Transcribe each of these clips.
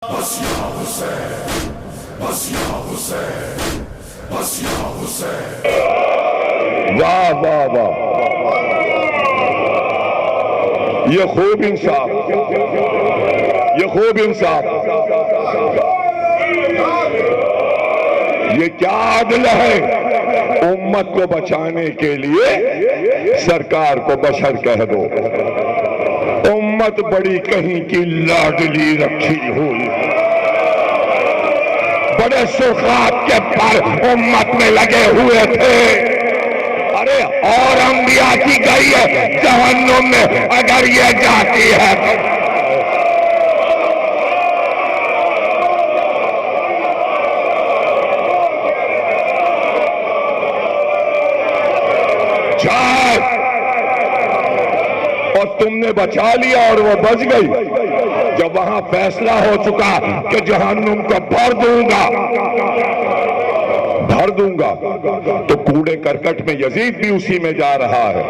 بس یا حسین، بس یا حسین، بس یا حسین۔ واہ واہ واہ، یہ خوب انصاف، یہ خوب انصاف، یہ کیا عدل ہے؟ امت کو بچانے کے لیے سرکار کو بشر کہہ دو۔ امت بڑی کہیں کی لاڈلی رکھی ہوئی، بڑے سرخاب کے پر امت میں لگے ہوئے تھے۔ ارے اور انبیاء کی گئی ہے جہنم میں، اگر یہ جاتی ہے جائے، اور تم نے بچا لیا اور وہ بچ گئی۔ جب وہاں فیصلہ ہو چکا کہ جہنم کو بھر دوں گا، بھر دوں گا، تو کوڑے کرکٹ میں یزید بھی اسی میں جا رہا ہے،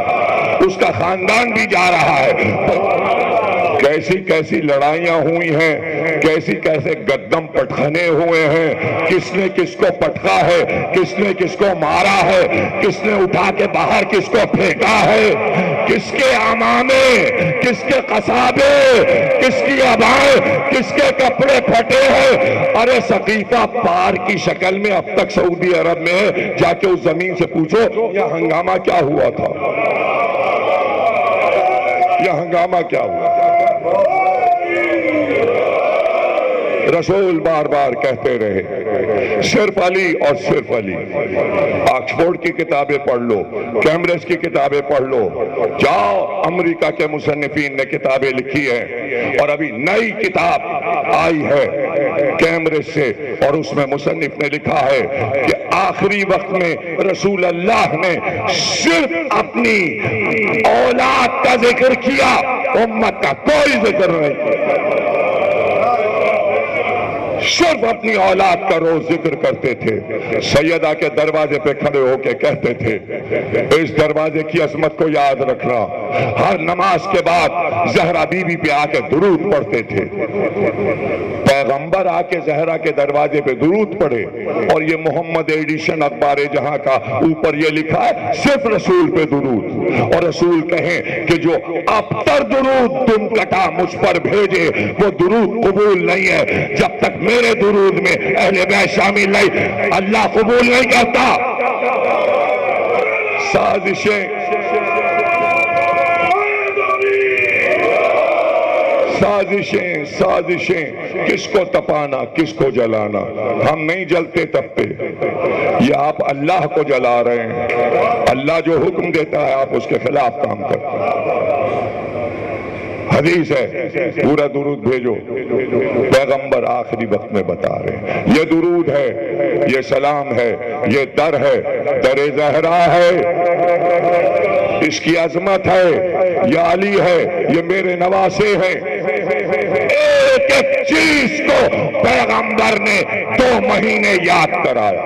اس کا خاندان بھی جا رہا ہے۔ کیسی کیسی لڑائیاں ہوئی ہیں، کیسی کیسے گدم پٹخنے ہوئے ہیں، کس نے کس کو پٹخا ہے، کس نے کس کو مارا ہے، کس نے اٹھا کے باہر کس کو پھینکا ہے، کس کے عمامے، کس کے قصابے، کس کی ابائیں، کس کے کپڑے پھٹے ہیں۔ ارے سقیفہ پار کی شکل میں اب تک سعودی عرب میں ہے، جا کے اس زمین سے پوچھو یہ ہنگامہ کیا ہوا تھا، یہ ہنگامہ کیا ہوا تھا۔ رسول بار بار کہتے رہے صرف علی اور صرف علی۔ آکسفورڈ کی کتابیں پڑھ لو، کیمبرج کی کتابیں پڑھ لو، جاؤ امریکہ کے مصنفین نے کتابیں لکھی ہیں، اور ابھی نئی کتاب آئی ہے کیمبرج سے، اور اس میں مصنف نے لکھا ہے کہ آخری وقت میں رسول اللہ نے صرف اپنی اولاد کا ذکر کیا، امت کا کوئی ذکر نہیں، صرف اپنی اولاد کا روز ذکر کرتے تھے۔ سیدہ کے دروازے پہ کھڑے ہو کے کہتے تھے اس دروازے کی عظمت کو یاد رکھنا۔ ہر نماز کے بعد زہرا بی بی پہ آ کے درود پڑھتے تھے، پیغمبر آ کے زہرا کے دروازے پہ درود پڑھے، اور یہ محمد ایڈیشن اخبار جہاں کا اوپر یہ لکھا ہے صرف رسول پہ درود، اور رسول کہیں کہ جو ابتر درود تم کٹا مجھ پر بھیجے وہ درود قبول نہیں ہے، جب تک میرے درود میں اہل بیت شامل نہیں اللہ قبول نہیں کرتا۔ سازشیں سازشیں سازشیں، کس کو تپانا کس کو جلانا، ہم نہیں جلتے تپتے، یہ آپ اللہ کو جلا رہے ہیں۔ اللہ جو حکم دیتا ہے آپ اس کے خلاف کام کرتے ہیں۔ حدیث ہے پورا درود بھیجو، پیغمبر آخری وقت میں بتا رہے ہیں یہ درود ہے، یہ سلام ہے، یہ در ہے، در زہرا ہے، اس کی عظمت ہے، یہ علی ہے، یہ میرے نواسے ہیں۔ ایک ایک چیز کو پیغمبر نے 2 مہینے یاد کرایا،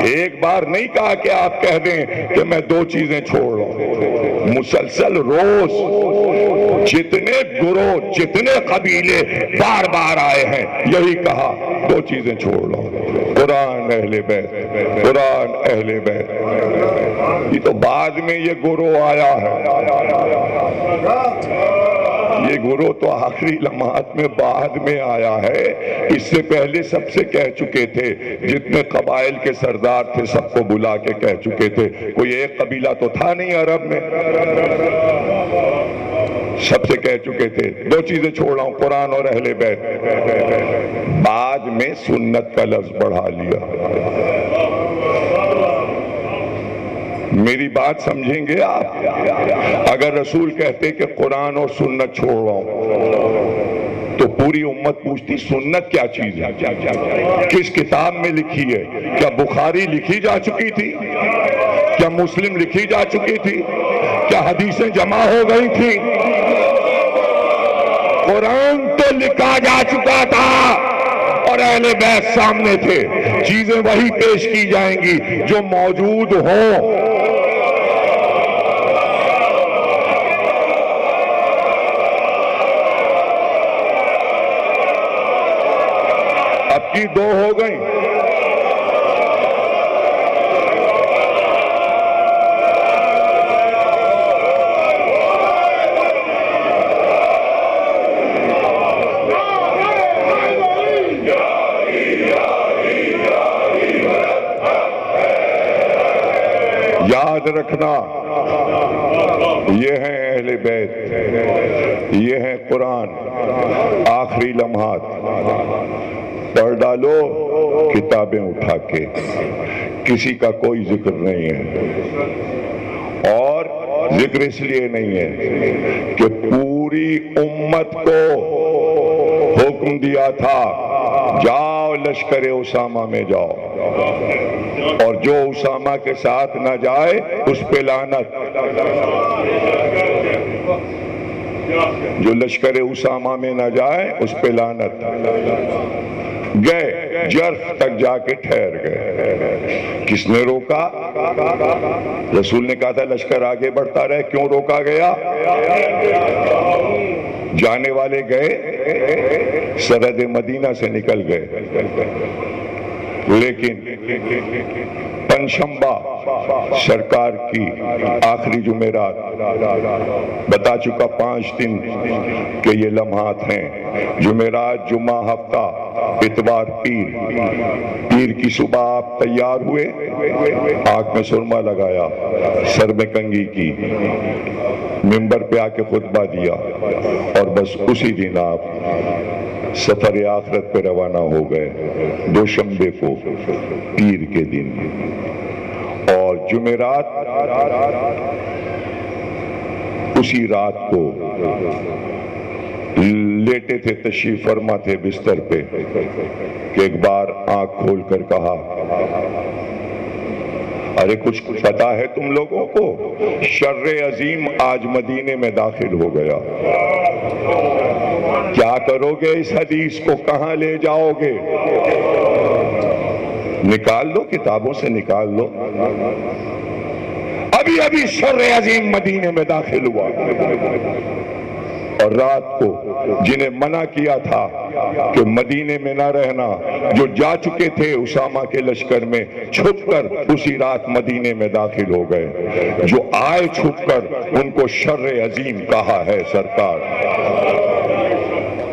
ایک بار نہیں کہا کہ آپ کہہ دیں کہ میں 2 چیزیں چھوڑ رہا ہوں، مسلسل روز جتنے گروہ جتنے قبیلے بار بار آئے ہیں یہی کہا 2 چیزیں چھوڑ لو، قرآن اہل بیت، قرآن اہل بیت۔ یہ تو بعد میں یہ گروہ آیا ہے، یہ گروہ تو آخری لمحات میں بعد میں آیا ہے، اس سے پہلے سب سے کہہ چکے تھے، جتنے قبائل کے سردار تھے سب کو بلا کے کہہ چکے تھے، کوئی ایک قبیلہ تو تھا نہیں عرب میں، سب سے کہہ چکے تھے 2 چیزیں چھوڑ رہا ہوں، قرآن اور اہل بیت۔ بعد میں سنت کا لفظ بڑھا لیا۔ میری بات سمجھیں گے آپ؟ اگر رسول کہتے کہ قرآن اور سنت چھوڑ رہا ہوں تو پوری امت پوچھتی سنت کیا چیز ہے، کس کتاب میں لکھی ہے؟ کیا بخاری لکھی جا چکی تھی؟ کیا مسلم لکھی جا چکی تھی؟ کیا حدیثیں جمع ہو گئی تھی؟ قرآن تو لکھا جا چکا تھا اور اہل بیت سامنے تھے، چیزیں وہی پیش کی جائیں گی جو موجود ہوں۔ کی 2 ہو گئیں. یاد رکھنا یہ ہیں اہل بیت، یہ ہیں قرآن. آخری لمحات پڑھ ڈالو کتابیں اٹھا کے، کسی کا کوئی ذکر نہیں ہے. اور ذکر اس لیے نہیں ہے کہ پوری امت کو حکم دیا تھا جاؤ لشکر اسامہ میں جاؤ، اور جو اسامہ کے ساتھ نہ جائے اس پہ لعنت. جو لشکر اسامہ میں نہ جائے اس پہ لعنت. گئے جرف تک جا کے ٹھہر گئے. کس نے روکا؟ رسول نے کہا تھا لشکر آگے بڑھتا رہے، کیوں روکا گیا؟ جانے والے گئے سرحد مدینہ سے نکل گئے، لیکن پنشنبہ سرکار کی آخری جمعرات بتا چکا 5 دن کہ یہ لمحات ہیں. جمعرات، جمعہ، ہفتہ، اتوار، پیر کی صبح آپ تیار ہوئے، آنکھ میں سرما لگایا، سر میں کنگھی کی، منبر پہ آ کے خطبہ دیا، اور بس اسی دن آپ سفر آخرت پہ روانہ ہو گئے. دوشنبے کو پیر کے دن. اور جمعرات اسی رات کو لیٹے تھے، تشریف فرما تھے بستر پہ کہ ایک بار آنکھ کھول کر کہا ارے کچھ پتا ہے تم لوگوں کو؟ شر عظیم آج مدینے میں داخل ہو گیا. کیا کرو گے اس حدیث کو؟ کہاں لے جاؤ گے؟ نکال لو، کتابوں سے نکال لو. ابھی شر عظیم مدینے میں داخل ہوا. اور رات کو جنہیں منع کیا تھا کہ مدینے میں نہ رہنا، جو جا چکے تھے اسامہ کے لشکر میں، چھپ کر اسی رات مدینے میں داخل ہو گئے. جو آئے چھپ کر ان کو شر عظیم کہا ہے سرکار.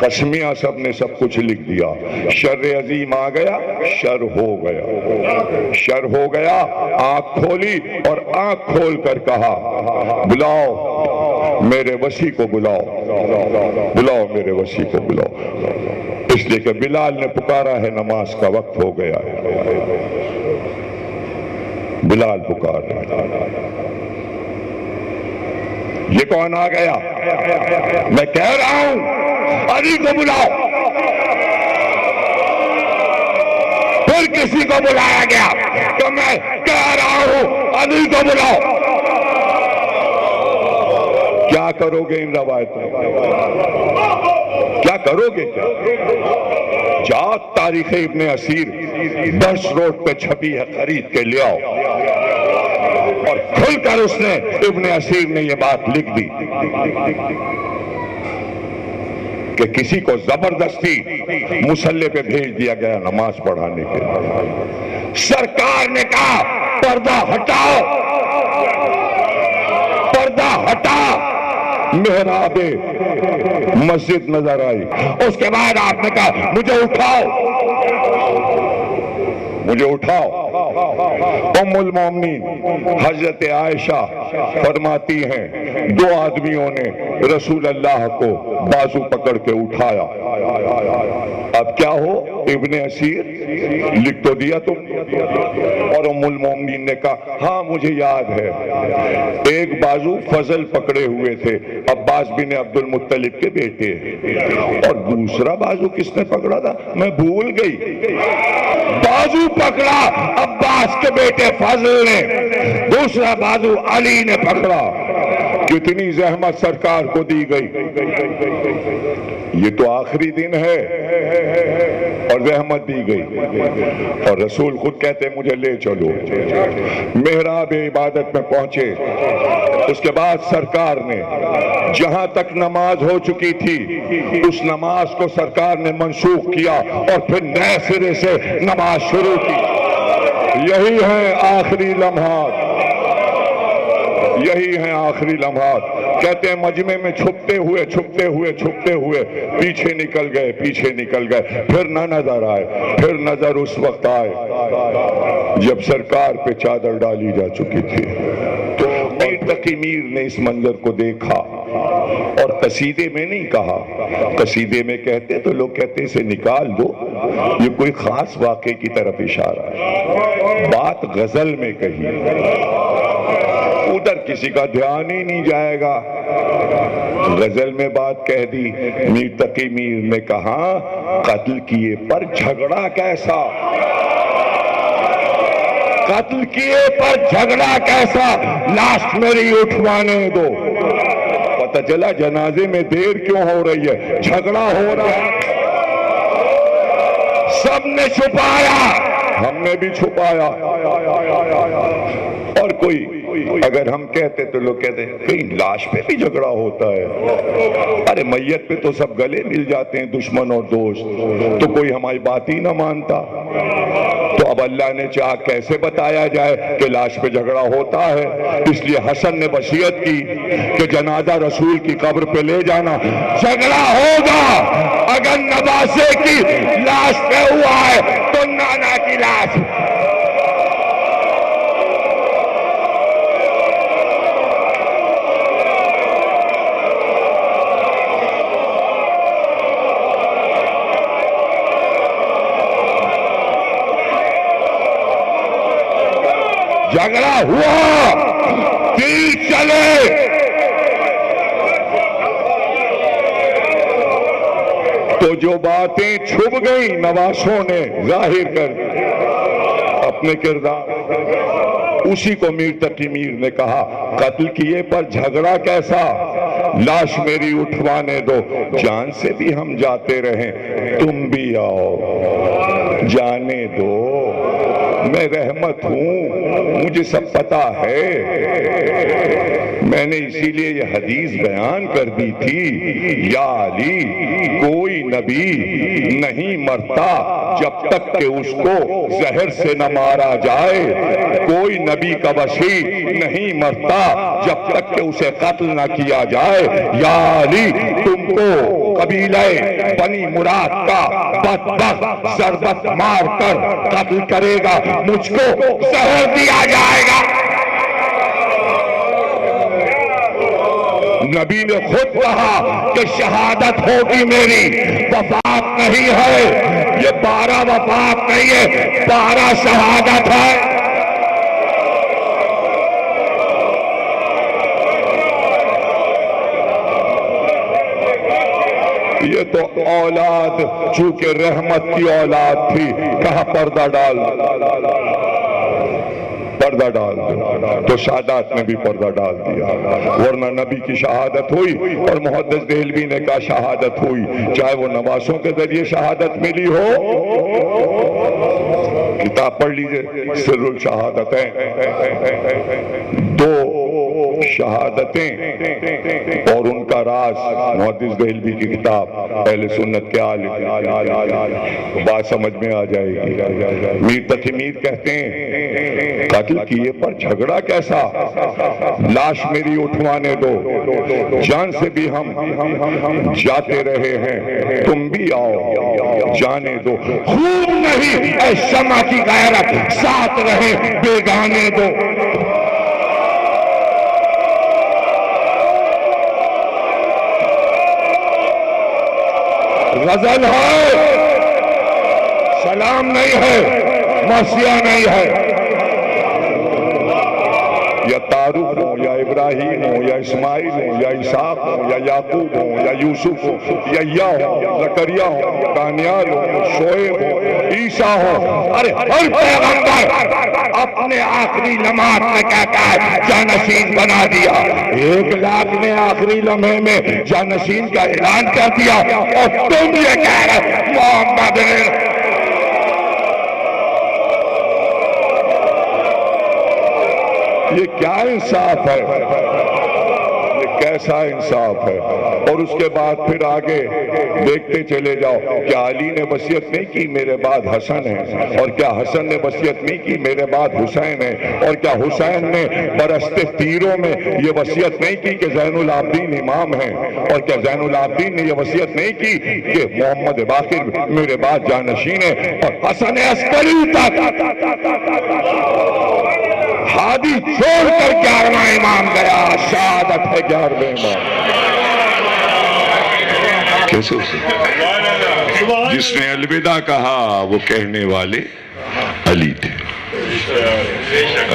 قسمیہ سب نے سب کچھ لکھ دیا. شر عظیم آ گیا، شر ہو گیا، شر ہو گیا. آنکھ کھولی اور آنکھ کھول کر کہا بلاؤ میرے وسیع کو، بلاؤ بلاؤ میرے وسیع کو بلاؤ. اس لیے کہ بلال نے پکارا ہے نماز کا وقت ہو گیا ہے. بلال پکار رہا. یہ کون آ گیا؟ میں کہہ رہا ہوں علی کو بلاؤ. پھر کسی کو بلایا گیا تو میں کہہ رہا ہوں علی کو بلاؤ. کیا کرو گے ان روایتوں؟ کیا کرو گے؟ جاؤ تاریخ ابن اسیر 10 روڈ پہ چھپی ہے، خرید کے لے آؤ. اور کھل کر اس نے ابن اسیر نے یہ بات لکھ دی کہ کسی کو زبردستی مصلی پہ بھیج دیا گیا نماز پڑھانے کے لیے. سرکار نے کہا پردہ ہٹاؤ، پردہ ہٹا. محراب مسجد نظر آئی. اس کے بعد آپ نے کہا مجھے اٹھاؤ، مجھے اٹھاؤ. ام المومنین حضرت عائشہ فرماتی ہیں 2 آدمیوں نے رسول اللہ کو بازو پکڑ کے اٹھایا. اب کیا ہو؟ ابن اسیر لکھ تو دیا تم. اور ام المومنین نے کہا ہاں مجھے یاد ہے، ایک بازو فضل پکڑے ہوئے تھے، عباس بن عبد المطلب کے بیٹے، اور دوسرا بازو کس نے پکڑا تھا میں بھول گئی. بازو پکڑا عباس کے بیٹے فضل نے، دوسرا بازو علی نے پکڑا. کتنی زحمت سرکار کو دی گئی. یہ تو آخری دن ہے اور زحمت دی گئی، اور رسول خود کہتے مجھے لے چلو۔ محراب عبادت میں پہنچے، اس کے بعد سرکار نے جہاں تک نماز ہو چکی تھی اس نماز کو سرکار نے منسوخ کیا اور پھر نئے سرے سے نماز شروع کی۔ یہی ہیں آخری لمحات، یہی ہیں آخری لمحات۔ کہتے ہیں مجمع میں چھپتے ہوئے پیچھے نکل گئے، پھر نہ نظر آئے، پھر نظر اس وقت آئے جب سرکار پہ چادر ڈالی جا چکی تھی۔ تو میر تقی میر نے اس منظر کو دیکھا اور قصیدے میں نہیں کہا، قصیدے میں کہتے تو لوگ کہتے اسے نکال دو، یہ کوئی خاص واقعے کی طرف اشارہ ہے۔ بات غزل میں کہی، ادھر کسی کا دھیان ہی نہیں جائے گا، غزل میں بات کہہ دی۔ میر تقی میر نے کہا قتل کیے پر جھگڑا کیسا، قتل کیے پر جھگڑا کیسا، لاش میری اٹھوانے دو۔ پتہ چلا جنازے میں دیر کیوں ہو رہی ہے، جھگڑا ہو رہا ہے۔ سب نے چھپایا، ہم نے بھی چھپایا، اور کوئی اگر ہم کہتے تو لوگ کہتے ہیں کہیں لاش پہ بھی جھگڑا ہوتا ہے، ارے میت پہ تو سب گلے مل جاتے ہیں دشمن اور دوست، تو کوئی ہماری بات ہی نہ مانتا۔ تو اب اللہ نے چاہا کیسے بتایا جائے کہ لاش پہ جھگڑا ہوتا ہے، اس لیے حسن نے وصیت کی کہ جنازہ رسول کی قبر پہ لے جانا، جھگڑا ہوگا اگر نواسے کی لاش پہ ہوا ہے تو نانا کی لاش۔ جھگڑا ہوا، تیر چلے، تو جو باتیں چھپ گئیں نواسوں نے ظاہر کر اپنے کردار، اسی کو میر تقی میر نے کہا قتل کیے پر جھگڑا کیسا، لاش میری اٹھوانے دو، جان سے بھی ہم جاتے رہیں تم بھی آؤ، جانے دو، میں رحمت ہوں، مجھے سب پتا ہے۔ میں نے اسی لیے یہ حدیث بیان کر دی تھی، یا علی کوئی نبی نہیں مرتا جب تک کہ اس کو زہر سے نہ مارا جائے، کوئی نبی کا وصی نہیں مرتا جب تک کہ اسے قتل نہ کیا جائے۔ یا علی تم کو قبیلہ بنی مراد کا بدبخت ضربت مار کر قتل کرے گا، مجھ کو زہر دیا جائے گا۔ نبی نے خود کہا کہ شہادت ہوگی میری، وفات نہیں ہے، یہ 12 وفات نہیں ہے، 12 شہادت ہے۔ یہ تو اولاد چونکہ رحمت کی اولاد تھی، کہا پردہ ڈال، پردہ ڈال، تو سادات نے بھی پردہ ڈال دیا، ورنہ نبی کی شہادت ہوئی، اور محدث دہلوی نے کہا شہادت ہوئی، چاہے وہ نواسوں کے ذریعے شہادت ملی ہو، کتاب پڑھ لیجئے سر الشہادتیں، 2 شہادتیں اور ان کا راز، محدث دہلوی کی کتاب، اہل سنت کے عالم، بات سمجھ میں آ جائے گی۔ میر تقی میر کہتے ہیں قتل کیے پر جھگڑا کیسا، لاش میری اٹھوانے دو، جان سے بھی ہم جاتے رہے ہیں تم بھی آؤ، جانے دو، خوب نہیں اے شمع کی غیرت، ساتھ رہے بیگانے دو۔ غزل ہے، سلام نہیں ہے، مرثیہ نہیں ہے۔ یا طارق ہوں یا ابراہیم ہوں یا اسماعیل ہوں یا اسحاق ہوں یا یعقوب ہوں یا یوسف ہوں یا ہوں زکریا ہوں دانیال ہوں شعیب ہوں عیسیٰ ہوں، ارے ہر پیغمبر اپنے آخری لمحات میں کہتا ہے جانشین بنا دیا. 1,00,000 نے آخری لمحے میں جانشین کا اعلان کر دیا اور تم یہ کہہ رہے محمد یہ کیا انصاف ہے؟ یہ کیسا انصاف ہے؟ اور اس کے بعد پھر آگے دیکھتے چلے جاؤ. کیا علی نے وصیت نہیں کی میرے بعد حسن ہے؟ اور کیا حسن نے وصیت نہیں کی میرے بعد حسین ہے؟ اور کیا حسین نے برستے تیروں میں یہ وصیت نہیں کی کہ زین العابدین امام ہیں؟ اور کیا زین العابدین نے یہ وصیت نہیں کی کہ محمد باقر میرے بعد جانشین ہے؟ اور حسن عسکری تک ہادی چھوڑ کر 11واں امام گیا. شہادت ہے 11ویں امام. کیسے جس نے الوداع کہا وہ کہنے والے علی تھے.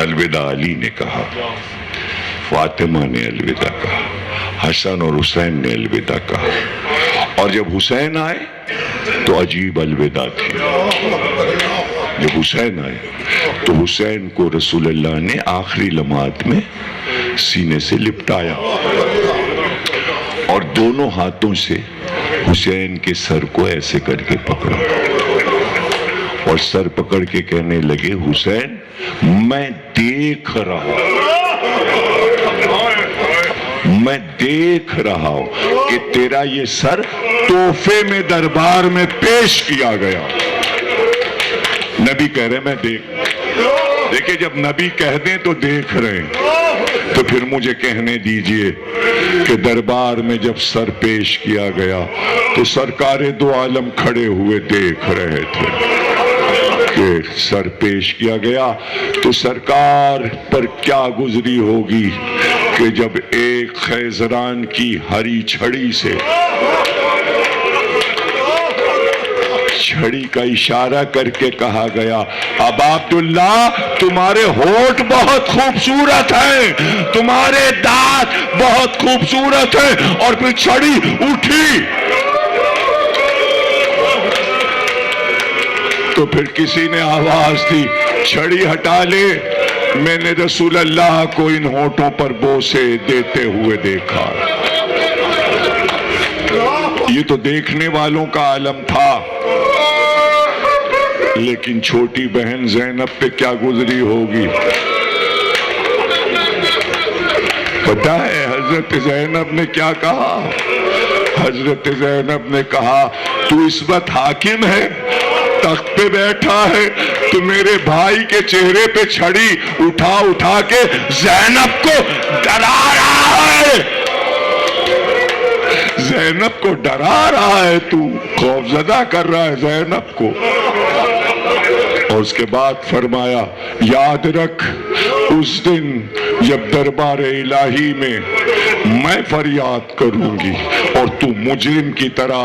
الوداع علی نے کہا، فاطمہ نے الوداع کہا، حسن اور حسین نے الوداع کہا. اور جب حسین آئے تو عجیب الوداع تھی. جب حسین آئے تو حسین کو رسول اللہ نے آخری لمحات میں سینے سے لپٹایا اور دونوں ہاتھوں سے حسین کے سر کو ایسے کر کے پکڑا اور سر پکڑ کے کہنے لگے حسین میں دیکھ رہا ہوں کہ تیرا یہ سر تحفے میں دربار میں پیش کیا گیا. نبی کہہ رہے میں دیکھیں جب نبی کہہ دیں تو دیکھ رہے ہیں تو پھر مجھے کہنے دیجئے کہ دربار میں جب سر پیش کیا گیا تو سرکار دو عالم کھڑے ہوئے دیکھ رہے تھے کہ سر پیش کیا گیا تو سرکار پر کیا گزری ہوگی کہ جب ایک خیزران کی ہری چھڑی سے چھڑی کا اشارہ کر کے کہا گیا اب عبداللہ تمہارے ہونٹ بہت خوبصورت ہیں، تمہارے دانت بہت خوبصورت ہیں، اور پھر چھڑی اٹھی تو پھر کسی نے آواز دی چھڑی ہٹا لے. میں نے رسول اللہ کو ان ہونٹوں پر بوسے دیتے ہوئے دیکھا. یہ تو دیکھنے والوں کا عالم تھا، لیکن چھوٹی بہن زینب پہ کیا گزری ہوگی پتہ ہے؟ حضرت زینب نے کیا کہا؟ حضرت زینب نے کہا تو اس وقت حاکم ہے، تخت پہ بیٹھا ہے، تو میرے بھائی کے چہرے پہ چھڑی اٹھا کے زینب کو ڈرا رہا ہے. زینب کو ڈرا رہا ہے، تو خوفزدہ کر رہا ہے زینب کو. اور اس کے بعد فرمایا یاد رکھ اس دن جب دربار الہی میں فریاد کروں گی اور تو مجرم کی طرح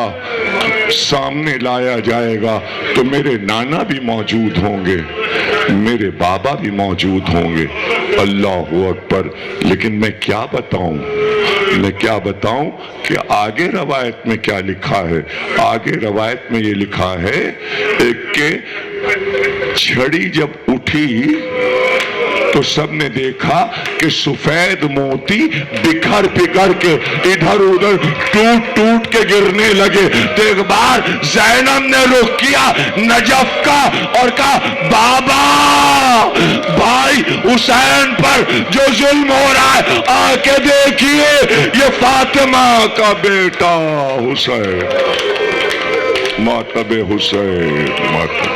سامنے لایا جائے گا تو میرے نانا بھی موجود ہوں گے، میرے بابا بھی موجود ہوں گے. اللہ اکبر. لیکن میں کیا بتاؤں کہ آگے روایت میں کیا لکھا ہے؟ آگے روایت میں یہ لکھا ہے کہ چھڑی جب اٹھی تو سب نے دیکھا کہ سفید موتی بکھر کے ادھر ادھر ٹوٹ کے گرنے لگے. تو ایک بار زینب نے رخ کیا نجف کا اور کہا بابا بھائی حسین پر جو ظلم ہو رہا ہے آ کے دیکھیے، یہ فاطمہ کا بیٹا حسین، ماتب حسین، ماتب